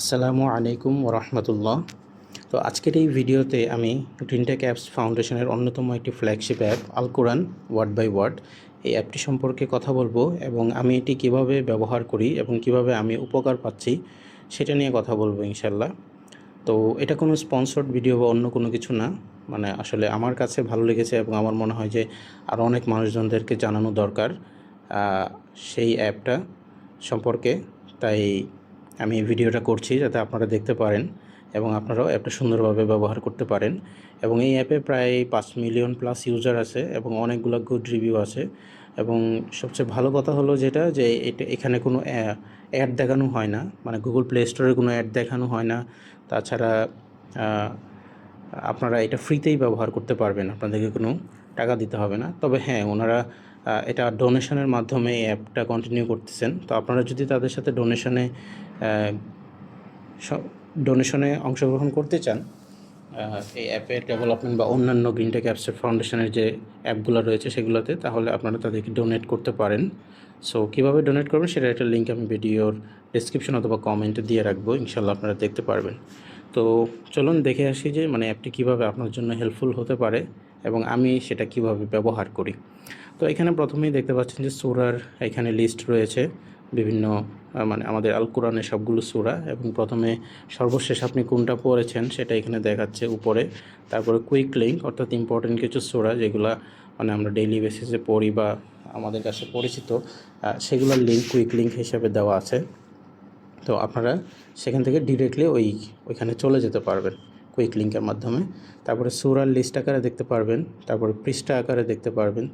আসসালামু আলাইকুম ওরহমতুল্লাহ। তো আজকের এই ভিডিওতে আমি গ্রিনটেক অ্যাপস ফাউন্ডেশনের অন্যতম একটি flagship app Al Quran word by word এই অ্যাপটি সম্পর্কে কথা বলবো এবং আমি এটি কিভাবে ব্যবহার করি এবং কিভাবে আমি উপকার পাচ্ছি সেটা নিয়ে কথা বলবো ইনশাল্লাহ। তো এটা কোনো স্পন্সর্ড ভিডিও বা অন্য কোনো কিছু না, মানে আসলে আমার কাছে ভালো লেগেছে এবং আমার মনে হয় যে আরও অনেক মানুষজনদেরকে জানানো দরকার সেই অ্যাপটা সম্পর্কে। তাই আমি এই ভিডিওটা করছি যাতে আপনারা দেখতে পারেন এবং আপনারাও অ্যাপটা সুন্দরভাবে ব্যবহার করতে পারেন। এবং এই অ্যাপে প্রায় 5 মিলিয়ন প্লাস ইউজার আছে এবং অনেকগুলো গুড রিভিউ আছে। এবং সবচেয়ে ভালো কথা হলো যেটা যে এখানে কোনো অ্যাড দেখানো হয় না, মানে গুগল প্লে স্টোরে কোনো অ্যাড দেখানো হয় না। তাছাড়া আপনারা এটা ফ্রিতেই ব্যবহার করতে পারবেন, আপনাদেরকে কোনো টাকা দিতে হবে না। তবে হ্যাঁ, ওনারা এটা ডোনেশনের মাধ্যমে এই অ্যাপটা কন্টিনিউ করতেছেন। তো আপনারা যদি তাদের সাথে ডোনেশনে অংশগ্রহণ করতে চান এই অ্যাপের ডেভেলপমেন্ট বা অন্যান্য গ্রিনটেক অ্যাপসের ফাউন্ডেশনের যে অ্যাপগুলো রয়েছে সেগুলোতে, তাহলে আপনারা তাদেরকে ডোনেট করতে পারেন। সো কীভাবে ডোনেট করবেন সেটার একটা লিঙ্ক আমি ভিডিওর ডেসক্রিপশন অথবা কমেন্টে দিয়ে রাখবো, ইনশাল্লাহ আপনারা দেখতে পারবেন। তো চলুন দেখে আসি যে মানে অ্যাপটি কীভাবে আপনার জন্য হেল্পফুল হতে পারে এবং আমি সেটা কিভাবে ব্যবহার করি। তো এখানে প্রথমেই দেখতে পাচ্ছেন যে সূরার এখানে লিস্ট রয়েছে বিভিন্ন, মানে আমাদের আল কোরআনের সবগুলো সূরা, এবং প্রথমে সর্বশেষ আপনি কোনটা পড়েছেন সেটা এখানে দেখাচ্ছে উপরে। তারপরে কুইক লিঙ্ক, অর্থাৎ ইম্পর্টেন্ট কিছু সূরা যেগুলো মানে আমরা ডেইলি বেসিসে পড়ি বা আমাদের কাছে পরিচিত, সেগুলোর লিঙ্ক কুইক লিঙ্ক হিসেবে দেওয়া আছে। তো আপনারা সেখান থেকে ডিরেক্টলি ওইখানে চলে যেতে পারবেন কুইক লিঙ্কের মাধ্যমে। তারপরে সূরার লিস্ট আকারে দেখতে পারবেন, তারপরে পৃষ্ঠা আকারে দেখতে পারবেন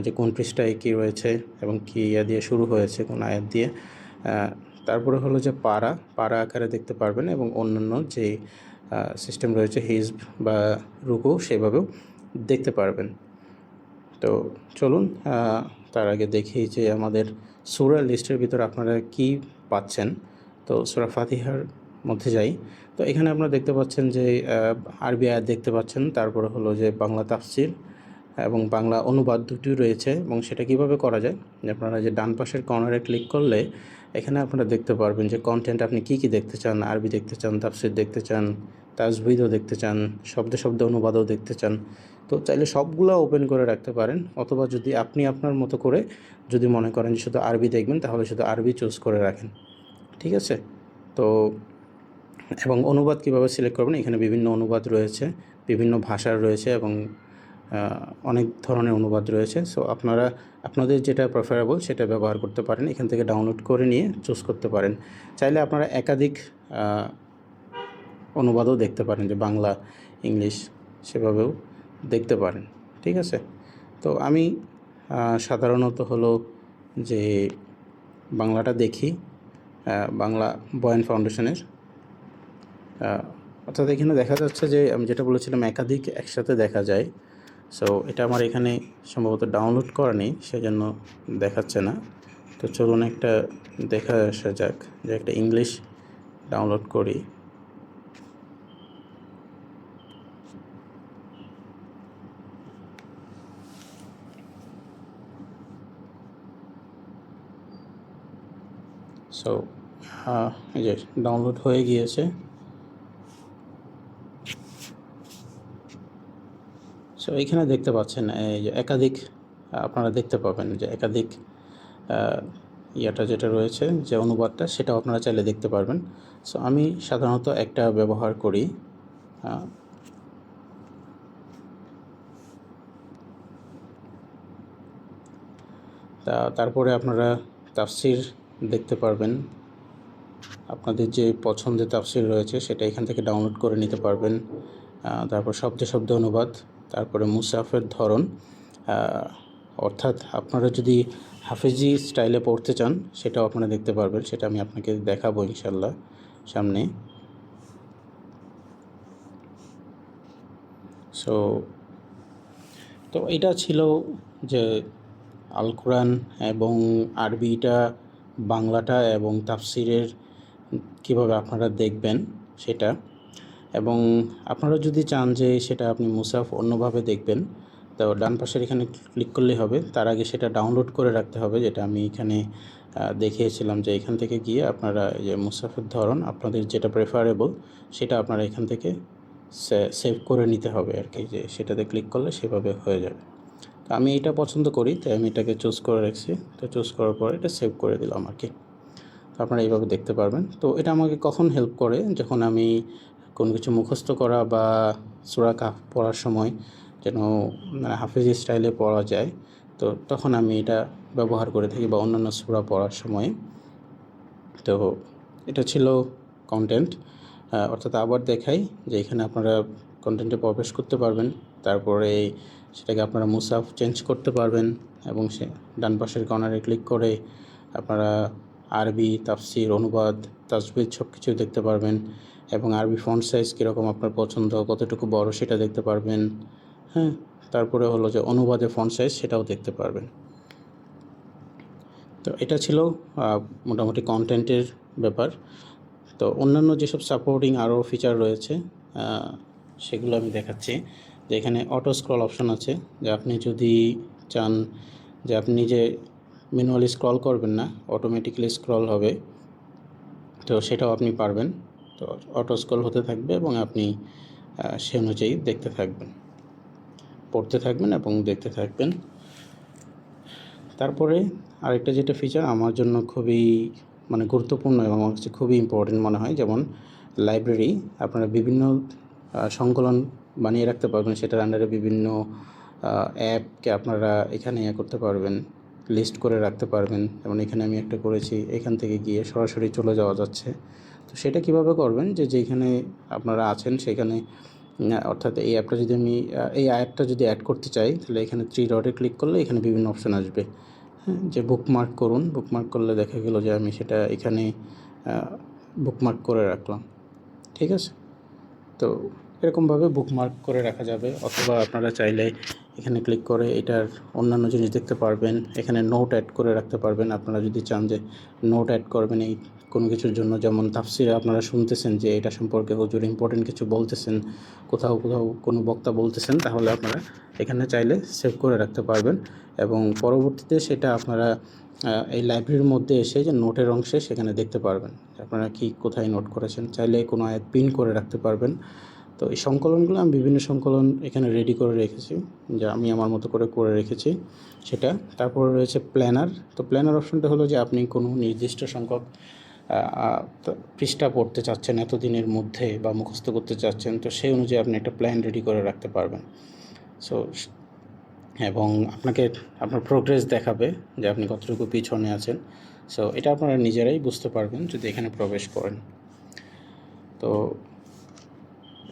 যে কোন পৃষ্ঠায় কী রয়েছে এবং কী ইয়া দিয়ে শুরু হয়েছে, কোন আয়াত দিয়ে। তারপরে হলো যে পারা আকারে দেখতে পারবেন এবং অন্যান্য যে সিস্টেম রয়েছে হিজব বা রুকু সেভাবেও দেখতে পারবেন। তো চলুন তার আগে দেখি যে আমাদের সূরা লিস্টের ভিতরে আপনারা কি পাচ্ছেন। তো সূরা ফাতিহার মধ্যে যাই। তো এখানে আপনারা দেখতে পাচ্ছেন যে আরবি আয়াত দেখতে পাচ্ছেন, তারপরে হলো যে বাংলা তাফসির এবং বাংলা অনুবাদ দুটি রয়েছে। এবং সেটা কিভাবে করা যায়, আপনারা যে ডান পাশের কর্নারে ক্লিক করলে এখানে আপনারা দেখতে পারবেন যে কন্টেন্ট আপনি কি দেখতে চান, আরবি দেখতে চান, তাফসির দেখতে চান, তাজবিদও দেখতে চান, শব্দে শব্দে অনুবাদও দেখতে চান। তো চাইলে সবগুলো ওপেন করে রাখতে পারেন, অথবা যদি আপনি আপনার মতো করে যদি মনে করেন যে শুধু আরবি দেখবেন তাহলে শুধু আরবি চুজ করে রাখেন, ঠিক আছে। তো এবং অনুবাদ কিভাবে সিলেক্ট করবেন, এখানে বিভিন্ন অনুবাদ রয়েছে, বিভিন্ন ভাষার রয়েছে এবং অনেক ধরনের অনুবাদ রয়েছে। সো আপনারা আপনাদের যেটা প্রেফারেবল সেটা ব্যবহার করতে পারেন, এখান থেকে ডাউনলোড করে নিয়ে চুজ করতে পারেন। চাইলে আপনারা একাধিক অনুবাদও দেখতে পারেন, যে বাংলা ইংলিশ সেভাবেও দেখতে পারেন, ঠিক আছে। তো আমি সাধারণত হলো যে বাংলাটা দেখি, বাংলা বয়ান ফাউন্ডেশনের, অর্থাৎ এখানে দেখা যাচ্ছে যে আমি যেটা বলেছিলাম একাধিক একসাথে দেখা যায়। সো এটা আমার এখানে সম্ভবত ডাউনলোড করা নেই, সেজন্য দেখাচ্ছে না। তো চলুন একটা দেখা আসা যাক, যে একটা ইংলিশ ডাউনলোড করি। সো এই যে ডাউনলোড হয়ে গিয়েছে। সো এইখানে দেখতে পাচ্ছেন এই যে একাধিক, আপনারা দেখতে পাবেন যে একাধিক ইয়াটা যেটা রয়েছে যে অনুবাদটা, সেটাও আপনারা চাইলে দেখতে পারবেন। সো আমি সাধারণত একটা ব্যবহার করি। তারপরে আপনারা তাফসির দেখতে পারবেন, আপনাদের যে পছন্দের তাফসির রয়েছে সেটা এখান থেকে ডাউনলোড করে নিতে পারবেন। তারপর শব্দে শব্দে অনুবাদ, তারপরে মুসাফের ধরন, অর্থাৎ আপনারা যদি হাফেজি স্টাইলে পড়তে চান সেটাও আপনারা দেখতে পারবেন, সেটা আমি আপনাকে দেখাবো ইনশাল্লাহ সামনে। তো এটা ছিল যে আল কোরআন এবং আরবিটা, বাংলাটা এবং তাফসিরের কীভাবে আপনারা দেখবেন সেটা। এবং আপনারা যদি চান যে সেটা আপনি মুসাফ অন্যভাবে দেখবেন, তো ডান পাশের এখানে ক্লিক করলেই হবে। তার আগে সেটা ডাউনলোড করে রাখতে হবে, যেটা আমি এখানে দেখিয়েছিলাম যে এখান থেকে গিয়ে আপনারা এই যে মুসাফের ধরন আপনাদের যেটা প্রেফারেবল সেটা আপনারা এখান থেকে সেভ করে নিতে হবে আর কি, যে সেটাতে ক্লিক করলে সেভাবে হয়ে যাবে। তো আমি এটা পছন্দ করি, তাই আমি এটাকে চুজ করে রাখছি। তো চুজ করার পরে এটা সেভ করে দিলাম আর কি। তো আপনারা এইভাবে দেখতে পারবেন। তো এটা আমাকে কখন হেল্প করে, যখন আমি কোনো কিছু মুখস্থ করা বা সূরা কাহফ পড়ার সময় যেন মানে হাফেজি স্টাইলে পড়া যায়, তো তখন আমি এটা ব্যবহার করে থাকি, বা অন্যান্য সূরা পড়ার সময়। তো এটা ছিল কন্টেন্ট, অর্থাৎ আবার দেখাই যে এখানে আপনারা কন্টেন্টে প্রবেশ করতে পারবেন, তারপরে সেটাকে আপনারা মুসাফ চেঞ্জ করতে পারবেন, এবং সে ডান পাশের কর্নারে ক্লিক করে আপনারা আরবি তাফসির, অনুবাদ, তাজবিদ সব কিছু দেখতে পারবেন, এবং আরবি ফন্ট সাইজ কীরকম আপনার পছন্দ, কতটুকু বড় সেটা দেখতে পারবেন। হ্যাঁ, তারপরে হলো যে অনুবাদে ফন্ট সাইজ সেটাও দেখতে পারবেন। তো এটা ছিল মোটামুটি কন্টেন্টের ব্যাপার। তো অন্যান্য যেসব সাপোর্টিং আরও ফিচার রয়েছে সেগুলো আমি দেখাচ্ছি। যে এখানে অটো স্ক্রল অপশন আছে, যে আপনি যদি চান যে আপনি নিজে ম্যানুয়ালি স্ক্রল করবেন না, অটোমেটিক্যালি স্ক্রল হবে, তো সেটাও আপনি পারবেন। তো অটো স্ক্রল হতে থাকবে এবং আপনি সে অনুযায়ী দেখতে থাকবেন, পড়তে থাকবেন এবং দেখতে থাকবেন। তারপরে আরেকটা যেটা ফিচার আমার জন্য খুবই মানে গুরুত্বপূর্ণ এবং আমার কাছে খুবই ইম্পর্টেন্ট মনে হয়, যেমন লাইব্রেরি, আপনারা বিভিন্ন সংকলন বানিয়ে রাখতে পারবেন, সেটার আন্ডারে বিভিন্ন অ্যাপকে আপনারা এখানে করতে পারবেন, লিস্ট করে রাখতে পারবেন। যেমন এখানে আমি একটা করেছি, এখান থেকে গিয়ে সরাসরি চলে যাওয়া যাচ্ছে। তো সেটা কিভাবে করবেন, যে যেখানে আপনারা আছেন সেখানে, অর্থাৎ এই অ্যাপটা যদি আমি এই অ্যাপটা যদি অ্যাড করতে চাই, তাহলে এখানে 3 ডটে ক্লিক করলে এখানে বিভিন্ন অপশান আসবে। হ্যাঁ, যে বুকমার্ক করুন, বুকমার্ক করলে দেখা গেল যে আমি সেটা এখানে বুকমার্ক করে রাখলাম। ঠিক আছে, তো এরকমভাবে বুকমার্ক করে রাখা যাবে, অথবা আপনারা চাইলে এখানে ক্লিক করে এটার অন্যান্য জিনিস দেখতে পারবেন। এখানে নোট অ্যাড করে রাখতে পারবেন, আপনারা যদি চান যে নোট অ্যাড করবেন এই কোনো কিছুর জন্য, যেমন তাফসিরে আপনারা শুনতেছেন যে এটা সম্পর্কে হুজুর ইম্পর্টেন্ট কিছু বলতেছেন, কোথাও কোনো বক্তা বলতেছেন, তাহলে আপনারা এখানে চাইলে সেভ করে রাখতে পারবেন, এবং পরবর্তীতে সেটা আপনারা এই লাইব্রেরির মধ্যে এসে যে নোটের অংশে সেখানে দেখতে পারবেন আপনারা কি কোথায় নোট করেছেন। চাইলে কোনো আয়াত পিন করে রাখতে পারবেন। তো এই সংকলনগুলো আমি বিভিন্ন সংকলন এখানে রেডি করে রেখেছি, যা আমি আমার মতো করে রেখেছি সেটা। তারপরে রয়েছে প্ল্যানার। তো প্ল্যানার অপশনটা হলো যে আপনি কোনো নির্দিষ্ট সংখ্যক পৃষ্ঠা পড়তে চাচ্ছেন এতদিনের মধ্যে, বা মুখস্থ করতে চাচ্ছেন, তো সেই অনুযায়ী আপনি একটা প্ল্যান রেডি করে রাখতে পারবেন। সো এবং আপনাকে আপনার প্রোগ্রেস দেখাবে যে আপনি কতটুকু পিছনে আছেন। সো এটা আপনারা নিজেরাই বুঝতে পারবেন যদি এখানে প্রবেশ করেন। তো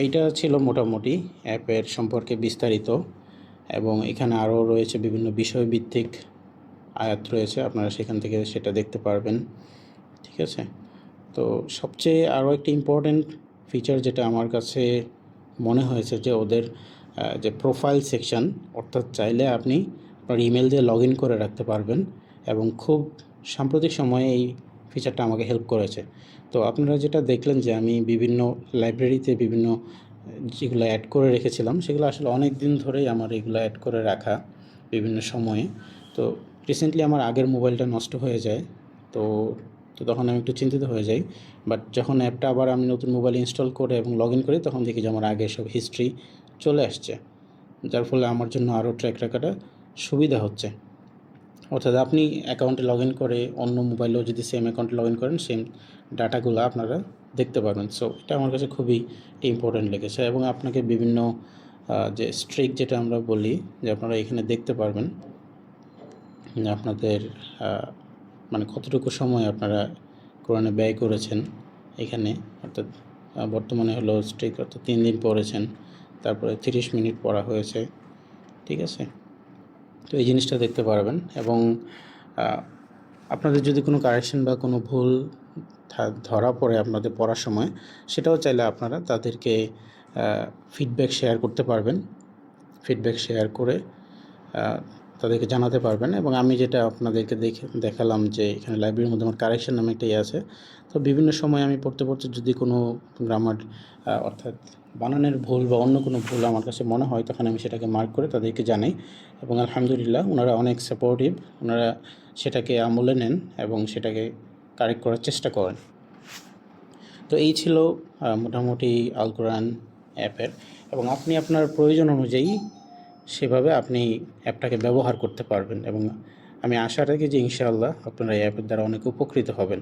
এইটা ছিল মোটামুটি অ্যাপের সম্পর্কে বিস্তারিত, এবং এখানে আরও রয়েছে বিভিন্ন বিষয়ভিত্তিক আয়াত রয়েছে, আপনারা সেখান থেকে সেটা দেখতে পারবেন। ঠিক আছে, তো সবচেয়ে আরও একটি ইম্পর্ট্যান্ট ফিচার যেটা আমার কাছে মনে হয়েছে, যে ওদের যে প্রোফাইল সেকশন, অর্থাৎ চাইলে আপনি আপনার ইমেল দিয়ে লগ ইন করে রাখতে পারবেন, এবং খুব সাম্প্রতিক সময়ে এই ফিচারটা আমাকে হেল্প করেছে। তো আপনারা যেটা দেখলেন যে আমি বিভিন্ন লাইব্রেরিতে বিভিন্ন যেগুলো অ্যাড করে রেখেছিলাম, সেগুলো আসলে অনেক দিন ধরেই আমার এগুলো অ্যাড করে রাখা বিভিন্ন সময়ে। তো রিসেন্টলি আমার আগের মোবাইলটা নষ্ট হয়ে যায়, তো তখন আমি একটু চিন্তিত হয়ে যাই। বাট যখন অ্যাপটা আবার আমি নতুন মোবাইল ইনস্টল করে এবং লগ ইন করি, তখন দেখি যে আমার আগের সব হিস্ট্রি চলে আসছে, যার ফলে আমার জন্য আরও ট্র্যাক রাখাটা সুবিধা হচ্ছে। অর্থাৎ আপনি অ্যাকাউন্টে লগ ইন করে অন্য মোবাইলেও যদি সেম অ্যাকাউন্টে লগ ইন করেন, সেম ডাটাগুলো আপনারা দেখতে পারবেন। সো এটা আমার কাছে খুবই ইম্পর্ট্যান্ট লেগেছে, এবং আপনাকে বিভিন্ন যে স্ট্রিক যেটা আমরা বলি, যে আপনারা এখানে দেখতে পারবেন যে আপনাদের মানে কতটুকু সময় আপনারা কোরআনে ব্যয় করেছেন এখানে। অর্থাৎ বর্তমানে হলো স্ট্রিক, অর্থাৎ 3 দিন পড়েছেন, তারপরে 30 মিনিট পড়া হয়েছে। ঠিক আছে, তো এই জিনিসটা দেখতে পারবেন, এবং আপনাদের যদি কোনো কারেকশন বা কোনো ভুল ধরা পড়ে আপনাদের পড়ার সময়, সেটাও চাইলে আপনারা তাদেরকে ফিডব্যাক শেয়ার করতে পারবেন। ফিডব্যাক শেয়ার করে তাদেরকে জানাতে পারবেন। এবং আমি যেটা আপনাদেরকে দেখালাম যে এখানে লাইব্রেরির মধ্যে আমার কারেকশন নামে একটা আছে। তো বিভিন্ন সময় আমি পড়তে যদি কোনো গ্রামার অর্থাৎ বানানের ভুল বা অন্য কোনো ভুল আমার কাছে মনে হয়, তখন আমি সেটাকে মার্ক করে তাদেরকে জানাই, এবং আলহামদুলিল্লাহ ওনারা অনেক সাপোর্টিভ। ওনারা সেটাকে আমলে নেন এবং সেটাকে কারেক্ট করার চেষ্টা করেন। তো এই ছিল মোটামুটি আল কোরআন অ্যাপের, এবং আপনি আপনার প্রয়োজন অনুযায়ী সেভাবে আপনি অ্যাপটাকে ব্যবহার করতে পারবেন, এবং আমি আশা রাখি যে ইনশাআল্লাহ আপনারা এই অ্যাপের দ্বারা অনেক উপকৃত হবেন।